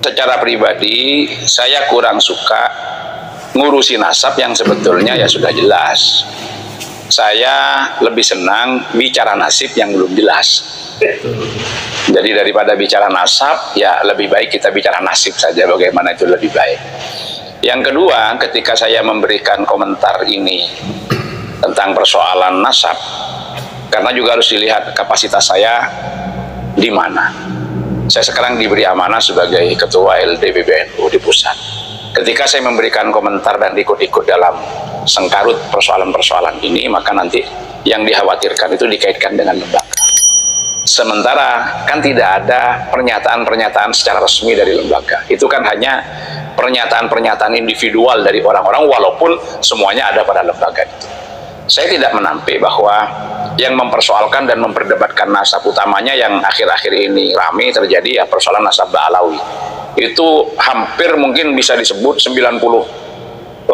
Secara pribadi, saya kurang suka ngurusi nasab yang sebetulnya ya sudah jelas. Saya lebih senang bicara nasib yang belum jelas. Jadi daripada bicara nasab, ya lebih baik kita bicara nasib saja, bagaimana itu lebih baik. Yang kedua, ketika saya memberikan komentar ini tentang persoalan nasab, karena juga harus dilihat kapasitas saya di mana. Saya sekarang diberi amanah sebagai Ketua LD PBNU di pusat. Ketika saya memberikan komentar dan ikut-ikut dalam sengkarut persoalan-persoalan ini, maka nanti yang dikhawatirkan itu dikaitkan dengan lembaga. Sementara kan tidak ada pernyataan-pernyataan secara resmi dari lembaga. Itu kan hanya pernyataan-pernyataan individual dari orang-orang, walaupun semuanya ada pada lembaga itu. Saya tidak menampik bahwa yang mempersoalkan dan memperdebatkan nasab utamanya yang akhir-akhir ini ramai terjadi ya persoalan nasab Ba'alawi. Itu hampir mungkin bisa disebut 98%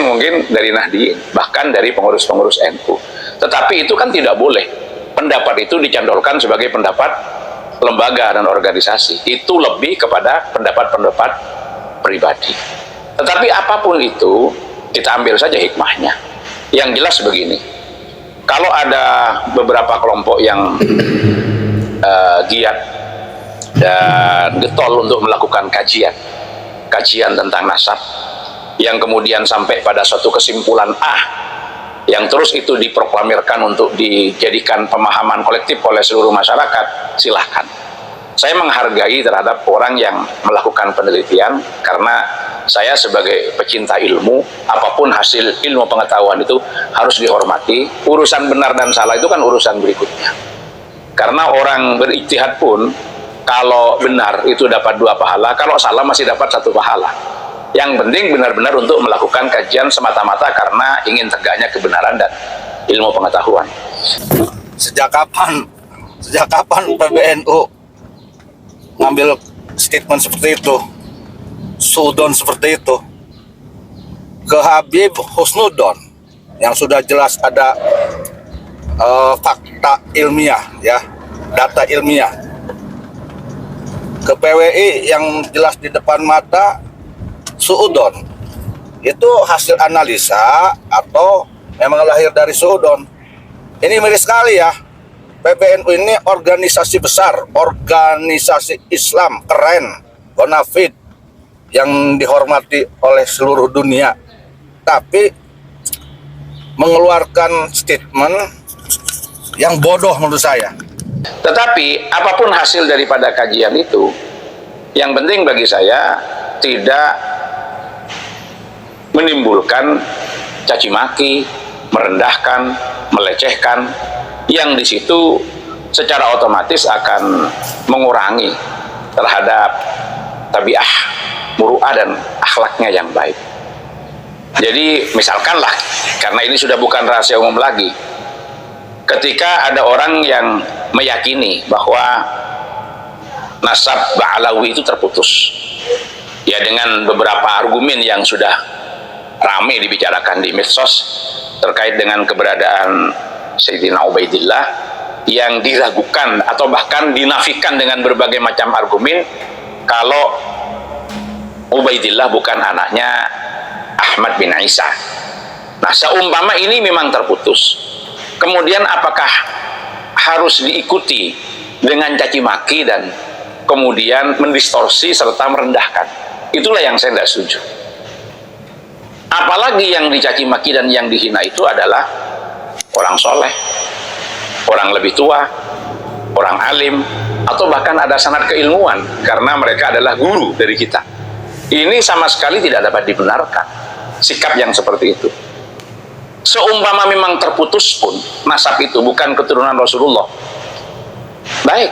mungkin dari Nahdliyin, bahkan dari pengurus-pengurus NU. Tetapi itu kan tidak boleh. Pendapat itu dicandolkan sebagai pendapat lembaga dan organisasi. Itu lebih kepada pendapat-pendapat pribadi. Tetapi apapun itu, kita ambil saja hikmahnya. Yang jelas begini, kalau ada beberapa kelompok yang giat dan getol untuk melakukan kajian tentang nasab, yang kemudian sampai pada suatu kesimpulan yang terus itu diproklamirkan untuk dijadikan pemahaman kolektif oleh seluruh masyarakat, silahkan. Saya menghargai terhadap orang yang melakukan penelitian, karena saya sebagai pecinta ilmu, apapun hasil ilmu pengetahuan itu harus dihormati. Urusan benar dan salah itu kan urusan berikutnya. Karena orang berijtihad pun, kalau benar itu dapat 2 pahala, kalau salah masih dapat 1 pahala. Yang penting benar-benar untuk melakukan kajian semata-mata karena ingin tegaknya kebenaran dan ilmu pengetahuan. Sejak kapan PBNU ngambil statement seperti itu, sudon seperti itu ke Habib Husnudon yang sudah jelas ada fakta ilmiah, ya, data ilmiah, ke PWI yang jelas di depan mata suudon, itu hasil analisa atau memang lahir dari suudon. Ini miris sekali ya. PBNU ini organisasi besar, organisasi Islam keren, bonafid, yang dihormati oleh seluruh dunia, tapi mengeluarkan statement yang bodoh menurut saya. Tetapi apapun hasil daripada kajian itu, yang penting bagi saya tidak menimbulkan caci maki, merendahkan, melecehkan, yang di situ secara otomatis akan mengurangi terhadap tabiah, muru'ah dan akhlaknya yang baik. Jadi misalkanlah, karena ini sudah bukan rahasia umum lagi, ketika ada orang yang meyakini bahwa nasab Ba'alawi itu terputus, ya dengan beberapa argumen yang sudah ramai dibicarakan di medsos terkait dengan keberadaan Sayyidina Ubaidillah yang diragukan atau bahkan dinafikan dengan berbagai macam argumen kalau Ubaidillah bukan anaknya Ahmad bin Isa. Nah, seumpama ini memang terputus, kemudian apakah harus diikuti dengan caci maki dan kemudian mendistorsi serta merendahkan? Itulah yang saya tidak setuju. Apalagi yang dicaci maki dan yang dihina itu adalah orang soleh, orang lebih tua, orang alim, atau bahkan ada sanad keilmuan karena mereka adalah guru dari kita. Ini sama sekali tidak dapat dibenarkan sikap yang seperti itu. Seumpama memang terputus pun nasab itu bukan keturunan Rasulullah, baik,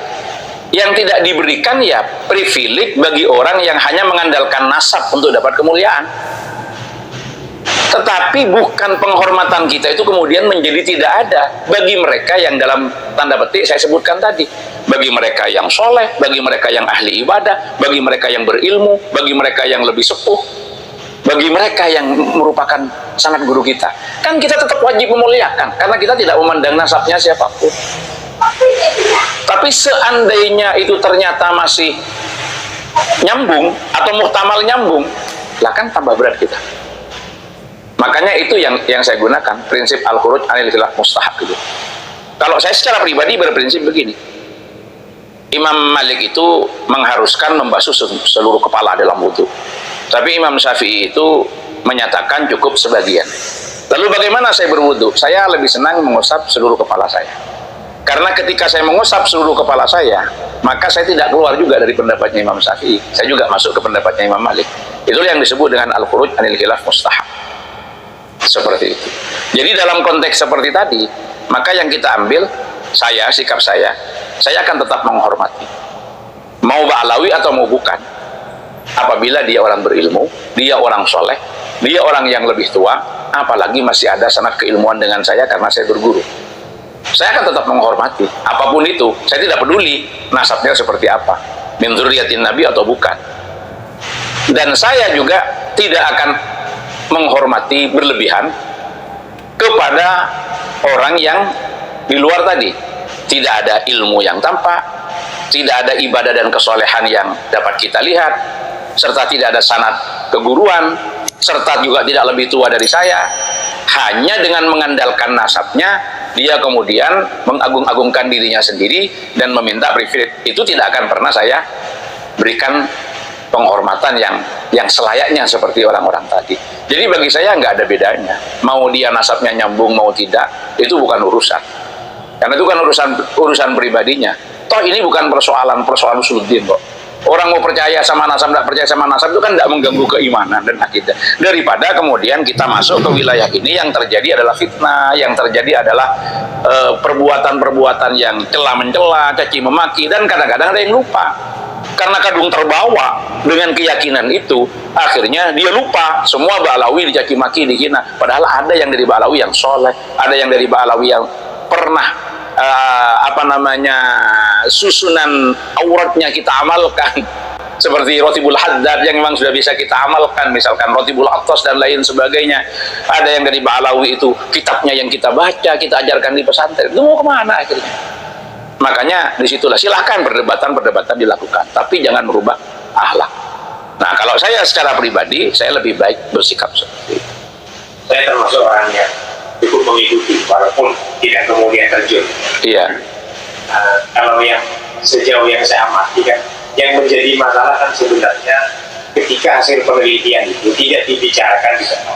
yang tidak diberikan ya privilege bagi orang yang hanya mengandalkan nasab untuk dapat kemuliaan. Tetapi bukan penghormatan kita itu kemudian menjadi tidak ada bagi mereka yang dalam tanda petik saya sebutkan tadi, bagi mereka yang soleh, bagi mereka yang ahli ibadah, bagi mereka yang berilmu, bagi mereka yang lebih sepuh, bagi mereka yang merupakan sangat guru kita. Kan kita tetap wajib memuliakan karena kita tidak memandang nasabnya siapapun. Tapi seandainya itu ternyata masih nyambung atau muhtamal nyambung, lah kan tambah berat kita. Makanya itu yang saya gunakan, prinsip al-khuruj anil khilaf mustahab itu. Kalau saya secara pribadi berprinsip begini, Imam Malik itu mengharuskan membasuh seluruh kepala dalam wudhu, tapi Imam Syafi'i itu menyatakan cukup sebagian. Lalu bagaimana saya berwudhu? Saya lebih senang mengusap seluruh kepala saya, karena ketika saya mengusap seluruh kepala saya, maka saya tidak keluar juga dari pendapatnya Imam Syafi'i, saya juga masuk ke pendapatnya Imam Malik. Itulah yang disebut dengan al-khuruj anil khilaf mustahab. Seperti itu. Jadi dalam konteks seperti tadi, maka yang kita ambil, sikap saya akan tetap menghormati, mau Ba'alawi atau mau bukan. Apabila dia orang berilmu, dia orang soleh, dia orang yang lebih tua, apalagi masih ada sanad keilmuan dengan saya karena saya berguru, saya akan tetap menghormati apapun itu. Saya tidak peduli nasabnya seperti apa, min dzurriyyatin nabi atau bukan. Dan saya juga tidak akan menghormati berlebihan kepada orang yang di luar tadi. Tidak ada ilmu yang tampak, tidak ada ibadah dan kesolehan yang dapat kita lihat, serta tidak ada sanad keguruan, serta juga tidak lebih tua dari saya. Hanya dengan mengandalkan nasabnya, dia kemudian mengagung-agungkan dirinya sendiri dan meminta privilege. Itu tidak akan pernah saya berikan penghormatan yang selayaknya seperti orang-orang tadi. Jadi bagi saya nggak ada bedanya, mau dia nasabnya nyambung mau tidak, itu bukan urusan, karena itu kan urusan pribadinya. Toh ini bukan persoalan usuluddin kok. Orang mau percaya sama nasab, tidak percaya sama nasab, itu kan tidak mengganggu keimanan dan akidah. Daripada kemudian kita masuk ke wilayah ini, yang terjadi adalah fitnah, yang terjadi adalah perbuatan-perbuatan yang cela-mencela, caci memaki, dan kadang-kadang ada yang lupa. Karena kadung terbawa dengan keyakinan itu, akhirnya dia lupa semua Ba'alawi dicaci maki, dihina. Padahal ada yang dari Ba'alawi yang soleh, ada yang dari Ba'alawi yang pernah susunan auratnya kita amalkan, seperti Rotibul Haddad yang memang sudah bisa kita amalkan, misalkan Rotibul Attas dan lain sebagainya. Ada yang dari Ba'alawi itu kitabnya yang kita baca, kita ajarkan di pesantren. Itu mau kemana akhirnya? Makanya disitulah silahkan perdebatan dilakukan, tapi jangan merubah akhlak. Nah, kalau saya secara pribadi, saya lebih baik bersikap seperti itu. Saya termasuk orang yang cukup mengikuti, walaupun tidak kemudian terjun. Iya. Kalau yang sejauh yang saya amati kan, yang menjadi masalah kan sebenarnya ketika hasil penelitian itu tidak dibicarakan di sana.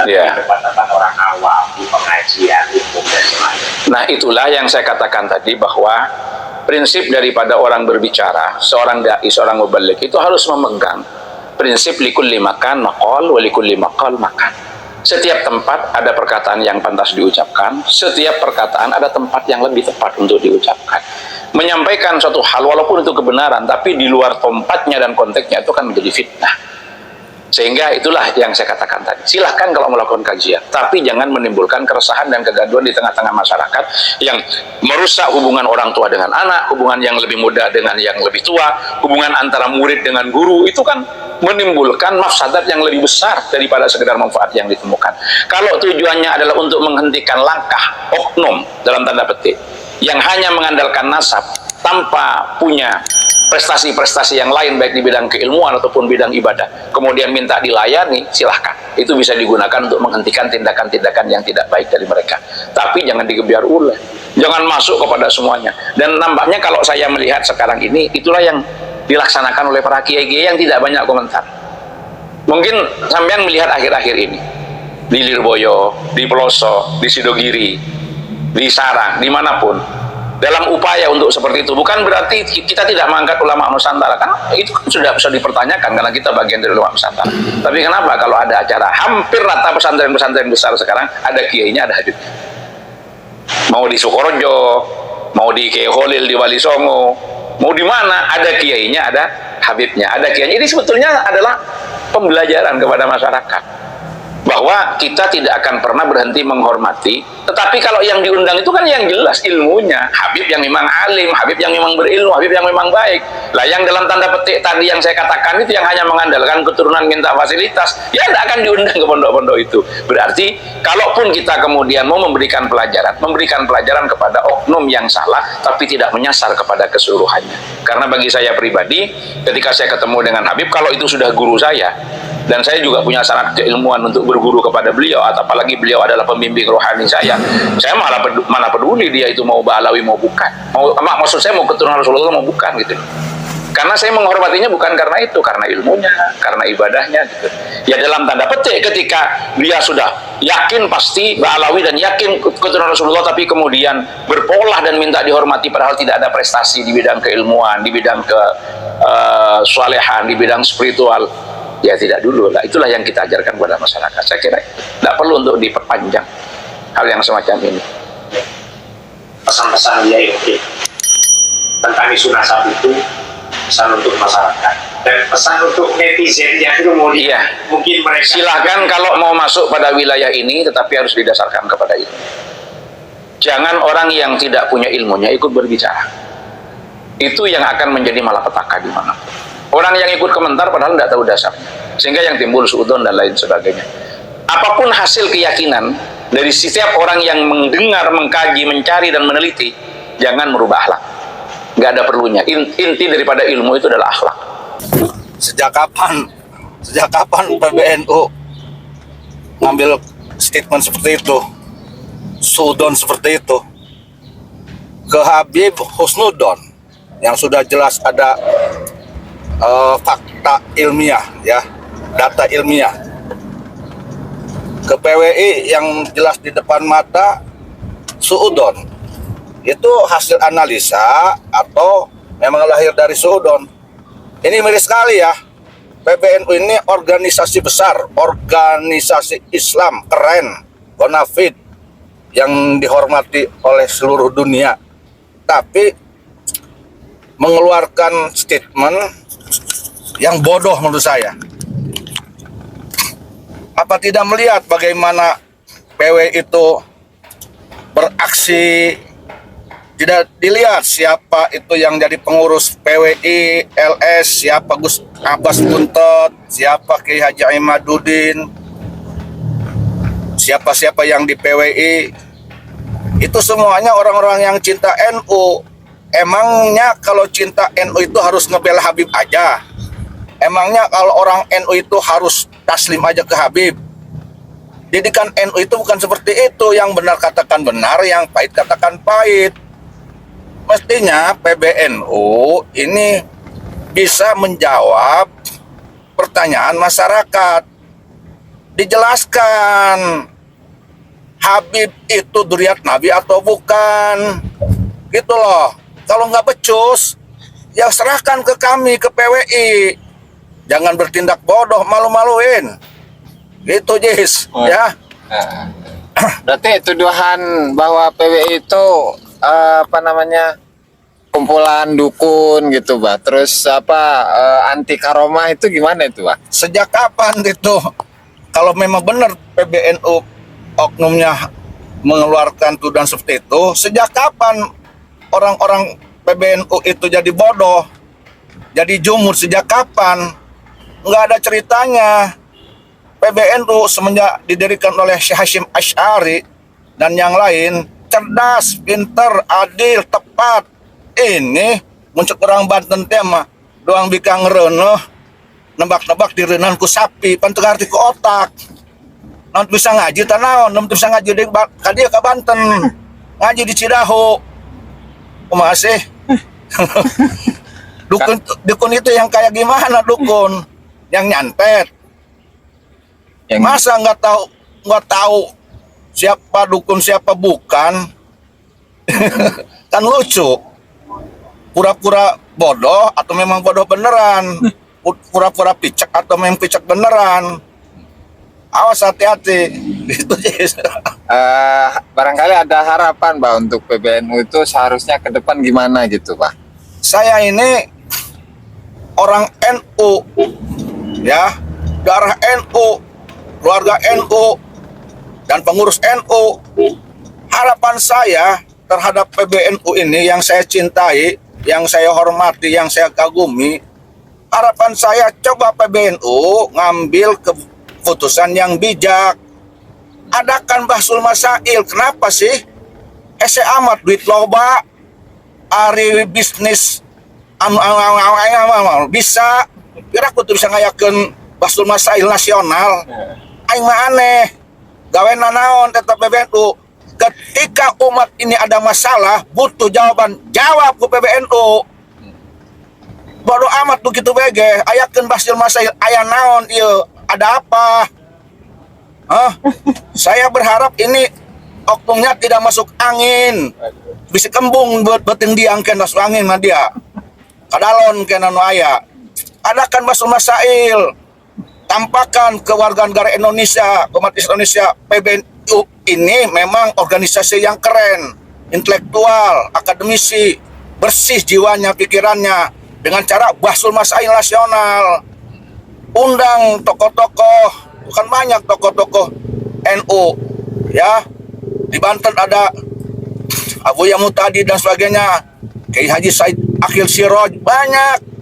Iya. Tempat-tempat orang awam, di pengajian, hukum dan sebagainya. Nah, itulah yang saya katakan tadi, bahwa prinsip daripada orang berbicara, seorang dai, seorang mubaligh itu harus memegang prinsip likulli makan maqal wa likulli maqal makan. Setiap tempat ada perkataan yang pantas diucapkan, setiap perkataan ada tempat yang lebih tepat untuk diucapkan. Menyampaikan suatu hal walaupun itu kebenaran, tapi di luar tempatnya dan konteksnya, itu kan menjadi fitnah. Sehingga itulah yang saya katakan tadi, silahkan kalau melakukan kajian, tapi jangan menimbulkan keresahan dan kegaduhan di tengah-tengah masyarakat yang merusak hubungan orang tua dengan anak, hubungan yang lebih muda dengan yang lebih tua, hubungan antara murid dengan guru. Itu kan menimbulkan mafsadat yang lebih besar daripada sekedar manfaat yang ditemukan. Kalau tujuannya adalah untuk menghentikan langkah oknum dalam tanda petik yang hanya mengandalkan nasab tanpa punya prestasi-prestasi yang lain, baik di bidang keilmuan ataupun bidang ibadah, kemudian minta dilayani, silahkan. Itu bisa digunakan untuk menghentikan tindakan-tindakan yang tidak baik dari mereka. Tapi jangan digebiar ulah, jangan masuk kepada semuanya. Dan nampaknya kalau saya melihat sekarang ini, itulah yang dilaksanakan oleh para kiai-kiai yang tidak banyak komentar. Mungkin sampean melihat akhir-akhir ini di Lirboyo, di Pelosok, di Sidogiri, di Sarang, dimanapun, dalam upaya untuk seperti itu. Bukan berarti kita tidak mengangkat ulama Nusantara, kan itu kan sudah bisa dipertanyakan karena kita bagian dari ulama Nusantara. Tapi kenapa kalau ada acara hampir rata pesantren-pesantren besar sekarang ada kiainya, ada habibnya. Mau di Sukorojo, mau di Kiai Kholil di Wali Songo, mau di mana ada kiainya, ada habibnya, ada kiainya. Ini sebetulnya adalah pembelajaran kepada masyarakat bahwa kita tidak akan pernah berhenti menghormati, tetapi kalau yang diundang itu kan yang jelas ilmunya, Habib yang memang alim, Habib yang memang berilmu, Habib yang memang baik. Lah yang dalam tanda petik tadi yang saya katakan itu yang hanya mengandalkan keturunan minta fasilitas, ya tidak akan diundang ke pondok-pondok itu. Berarti kalaupun kita kemudian mau memberikan pelajaran kepada oknum yang salah, tapi tidak menyasar kepada keseluruhannya. Karena bagi saya pribadi, ketika saya ketemu dengan Habib, kalau itu sudah guru saya, dan saya juga punya sangat keilmuan untuk berguru kepada beliau, atau apalagi beliau adalah pembimbing rohani saya mana peduli dia itu mau Ba'alawi mau bukan, maksud saya mau keturunan Rasulullah mau bukan gitu. Karena saya menghormatinya bukan karena itu, karena ilmunya, karena ibadahnya gitu. Ya dalam tanda petik ketika dia sudah yakin pasti Ba'alawi dan yakin keturunan Rasulullah, tapi kemudian berpolah dan minta dihormati padahal tidak ada prestasi di bidang keilmuan, di bidang kesolehan, di bidang spiritual, ya tidak dulu lah. Itulah yang kita ajarkan kepada masyarakat. Saya kira tidak perlu untuk diperpanjang hal yang semacam ini. Pesan-pesan dia itu tentang isu nasab itu pesan untuk masyarakat dan pesan untuk netizen yang kemudian mungkin mereka silahkan kalau mau masuk pada wilayah ini, tetapi harus didasarkan kepada ilmu. Jangan orang yang tidak punya ilmunya ikut berbicara. Itu yang akan menjadi malapetaka di mana. Orang yang ikut komentar padahal tidak tahu dasarnya, sehingga yang timbul suudzon dan lain sebagainya. Apapun hasil keyakinan dari setiap orang yang mendengar, mengkaji, mencari dan meneliti, jangan merubah akhlak. Nggak ada perlunya. Inti daripada ilmu itu adalah akhlak. Sejak kapan PBNU ngambil statement seperti itu, suudzon seperti itu ke Habib Husnudon yang sudah jelas ada fakta ilmiah, ya, data ilmiah. Ke PWI yang jelas di depan mata suudzon. Itu hasil analisa atau memang lahir dari suudzon. Ini miris sekali ya. PBNU ini organisasi besar, organisasi Islam keren, bonafid, yang dihormati oleh seluruh dunia. Tapi mengeluarkan statement yang bodoh menurut saya. Apa tidak melihat bagaimana PW itu beraksi? Tidak dilihat siapa itu yang jadi pengurus PWI, LS, siapa Gus Abbas Buntet, siapa Kiai Haji Imaduddin, siapa-siapa yang di PWI. Itu semuanya orang-orang yang cinta NU. Emangnya kalau cinta NU itu harus ngebela Habib aja? Emangnya kalau orang NU itu harus taslim aja ke Habib? Didikan NU itu bukan seperti itu. Yang benar katakan benar, yang pahit katakan pahit. Mestinya PBNU ini bisa menjawab pertanyaan masyarakat. Dijelaskan Habib itu dzurriyyat Nabi atau bukan, gitu loh. Kalau nggak becus, ya serahkan ke kami, ke PWI. Jangan bertindak bodoh, malu-maluin. Gitu, Jis. Ya. Berarti tuduhan bahwa PWI itu kumpulan dukun gitu, Pak. Terus anti karomah itu gimana itu, Pak? Sejak kapan itu? Kalau memang benar PBNU oknumnya mengeluarkan tuduhan seperti itu, sejak kapan orang-orang PBNU itu jadi bodoh, jadi jumur? Sejak kapan? Nggak ada ceritanya. PBNU semenjak didirikan oleh Syekh Hasyim Asy'ari dan yang lain, cerdas, pinter, adil, tepat. Ini muncul orang Banten tema doang bika ngereneh, nebak-nebak direnan ku sapi, pantu ngarti ku otak. Non bisa ngaji tanaon, non bisa ngaji di kadia ke Banten, ngaji di Cidahu. Masih dukun itu yang kayak gimana dukun? Yang nyantet. Masa nggak tahu siapa dukun siapa bukan? Kan lucu. Pura-pura bodoh atau memang bodoh beneran? Pura-pura picek atau memang picek beneran? Awas, hati-hati. Gitu, barangkali ada harapan, Pak, untuk PBNU itu seharusnya ke depan gimana gitu, Pak? Saya ini orang NU, ya, darah NU. keluarga NU dan pengurus NU. Harapan saya terhadap PBNU ini yang saya cintai, yang saya hormati, yang saya kagumi, harapan saya coba PBNU ngambil keputusan yang bijak. Adakan bahsul masail. Kenapa sih? Ese amat duit loba, ari bisnis bisa. Kira aku tuh bisa ngayakeun bahsul masail nasional. Aing mah aneh. Gawe nanaon tetap PBNU. Ketika umat ini ada masalah, butuh jawaban, jawab ke PBNU. Bodo amat begitu bege, ayakeun bahsul masail, aya naon ieu? Ada apa? Saya berharap ini oknumnya tidak masuk angin. Bisa kembung buat beting diangkeun masuk angin mah dia. Kadalon kena nu aya. Adakan bahsul masail. Tampakkan ke warga negara Indonesia, umat Indonesia, PBNU ini memang organisasi yang keren, intelektual, akademisi, bersih jiwanya, pikirannya, dengan cara bahsul masail nasional. Undang tokoh-tokoh, bukan banyak tokoh-tokoh NU, ya. Di Banten ada Abu Yamutadi dan sebagainya, Kiai Haji Said Akhil Siroj, banyak.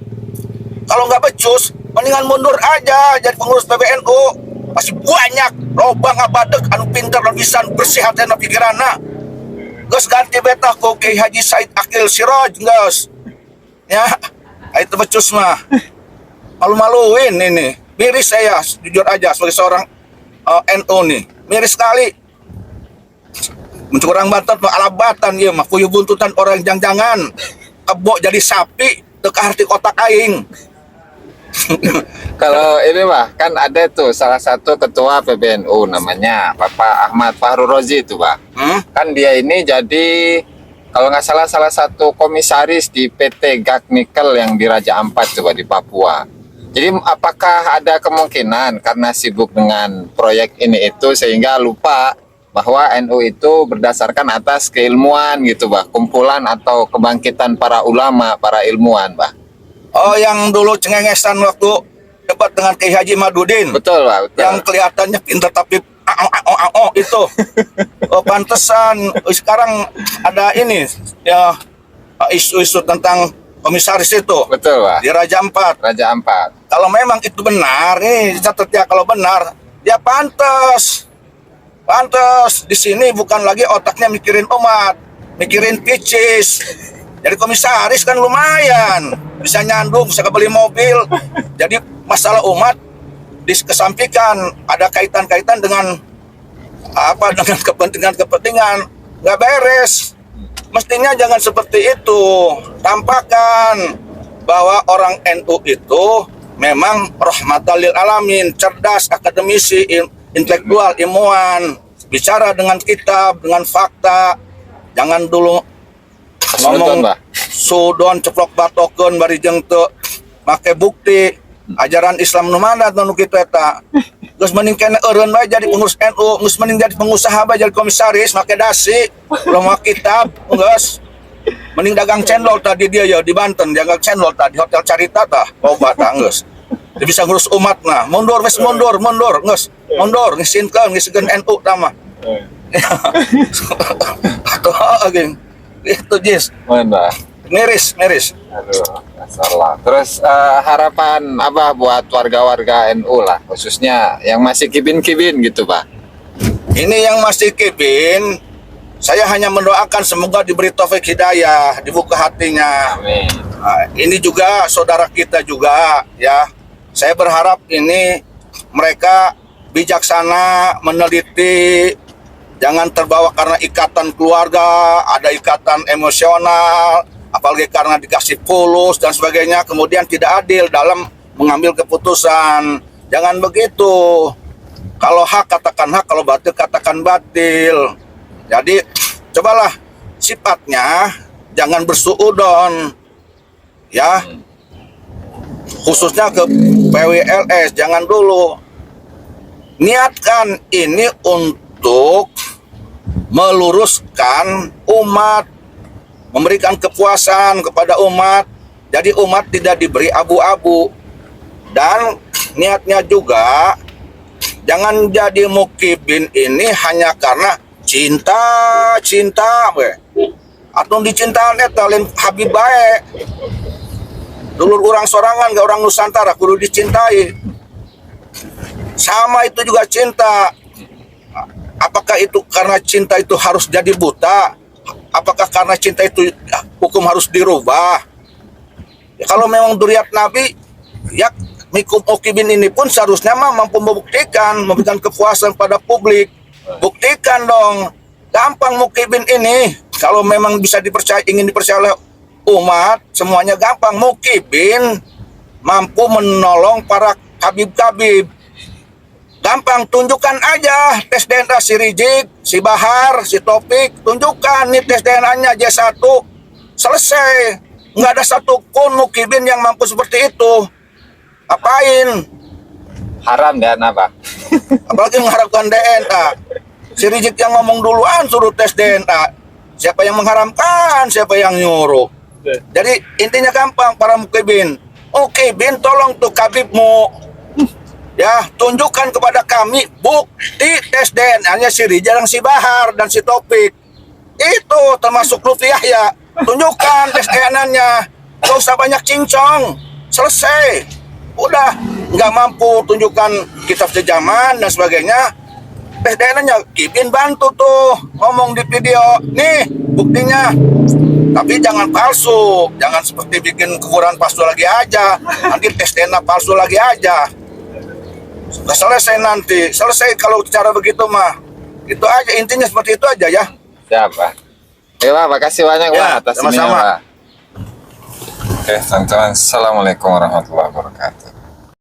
Kalau nggak becus, mendingan mundur aja jadi pengurus PBNU. Masih banyak lobang abadek anu pinter dan bisa bersih hati dan pikiranna. Geus ganti beta ku Kiai Haji Said Akhil Siroj, geus. Ya, itu becus mah. Malu-maluin ini. Miris saya, jujur aja sebagai seorang NU nih. Miris sekali. Mencurang Banten mah alabatan ieu mah puyuh buntutan orang jangan-jangan. Kebo jadi sapi teu kaharti kotak aing. Kalau ini mah kan ada tuh salah satu ketua PBNU namanya Bapak Ahmad Fahru Rozi itu, Pak. Kan dia ini jadi kalau nggak salah satu komisaris di PT Gag Nikel yang di Raja Ampat coba di Papua. Jadi apakah ada kemungkinan karena sibuk dengan proyek ini itu sehingga lupa bahwa NU itu berdasarkan atas keilmuan gitu, Pak, kumpulan atau kebangkitan para ulama, para ilmuwan, Pak. Oh, yang dulu cengengesan waktu debat dengan Kiai Haji Madudin. Betul, Pak, betul. Yang kelihatannya pintar tapi itu. Oh, pantesan sekarang ada ini ya isu-isu tentang komisaris itu. Betul, Pak. Di Raja Ampat. Raja Ampat. Kalau memang itu benar, nih catat ya, kalau benar, ya pantas. Pantas di sini bukan lagi otaknya mikirin umat, mikirin picis. Jadi komisaris kan lumayan, bisa nyandung, bisa kebeli mobil. Jadi masalah umat dikesampingkan, ada kaitan-kaitan dengan apa, dengan kepentingan, nggak beres. Mestinya jangan seperti itu. Tampakkan bahwa orang NU itu memang rahmatan lil alamin, cerdas, akademisi, intelektual, ilmuwan, bicara dengan kitab, dengan fakta. Jangan dulu ngomong sudon ceplok batokeun bari jeung teu make bukti ajaran Islam nu mana nu kitu eta. Geus mending kene eureun bae jadi pengurus NU, geus mending jadi pengusaha bae jadi komisaris make dasi, belum make kitab, geus. Mending dagang cendol tadi dia ya di Banten, dagang cendol tadi Hotel Carita tah, loba tah geus. Dia bisa ngurus umat nah, mundur wes mundur, geus. Mundur ngisinkeun NU tah mah. Atuh geuning. Itu Jis. Mana? Miris. Aduh, salah. Terus harapan apa buat warga-warga NU lah, khususnya yang masih kibin-kibin gitu, Pak? Ini yang masih kibin, saya hanya mendoakan semoga diberi taufik hidayah, dibuka hatinya. Amin. Nah, ini juga saudara kita juga, ya. Saya berharap ini mereka bijaksana, meneliti. Jangan terbawa karena ikatan keluarga, ada ikatan emosional, apalagi karena dikasih pulus dan sebagainya, kemudian tidak adil dalam mengambil keputusan. Jangan begitu. Kalau hak katakan hak, kalau batil katakan batil. Jadi cobalah sifatnya jangan bersuudon, ya. Khususnya ke PWLS, jangan dulu. Niatkan ini untuk meluruskan umat, memberikan kepuasan kepada umat. Jadi umat tidak diberi abu-abu. Dan niatnya juga Jangan jadi mukibin ini hanya karena cinta, we. Atau dicintaan eta lain Habib bae. Dulur orang sorangan gak orang Nusantara kudu dicintai. Sama itu juga cinta. Apakah itu karena cinta itu harus jadi buta? Apakah karena cinta itu hukum harus dirubah? Ya, kalau memang duriat Nabi, ya mukibin ini pun seharusnya mampu membuktikan, memberikan kepuasan pada publik. Buktikan dong. Gampang mukibin ini. Kalau memang bisa dipercaya, ingin dipercaya oleh umat, semuanya gampang. Mukibin mampu menolong para kabib-kabib. Gampang, tunjukkan aja tes DNA si Rizik, si Bahar, si Topik. Tunjukkan nih tes DNA-nya J1. Selesai. Nggak ada satupun mukibin yang mampu seperti itu. Apain? Haram DNA, Pak. Apalagi mengharapkan DNA. Si Rizik yang ngomong duluan suruh tes DNA. Siapa yang mengharamkan, siapa yang nyuruh. Jadi intinya gampang para mukibin. Mukibin tolong tuh kabibmu. Ya, tunjukkan kepada kami bukti tes DNA-nya si Rizik dan si Bahar dan si Topik. Itu termasuk Lutfi Yahya. Tunjukkan tes DNA-nya. Gak usah banyak cincong. Selesai. Udah, nggak mampu tunjukkan kitab sejaman dan sebagainya. Tes DNA-nya, Kibin bantu tuh ngomong di video. Nih, buktinya. Tapi jangan palsu. Jangan seperti bikin kekurangan palsu lagi aja. Nanti tes DNA palsu lagi aja. Sudah selesai nanti. Selesai kalau cara begitu mah. Itu aja, intinya seperti itu aja ya. Siap, Pak. Oke, Pak. Makasih banyak, Pak. Ya, Atas sama-sama. ininya, Pak. Oke, teman-teman. Assalamualaikum warahmatullahi wabarakatuh.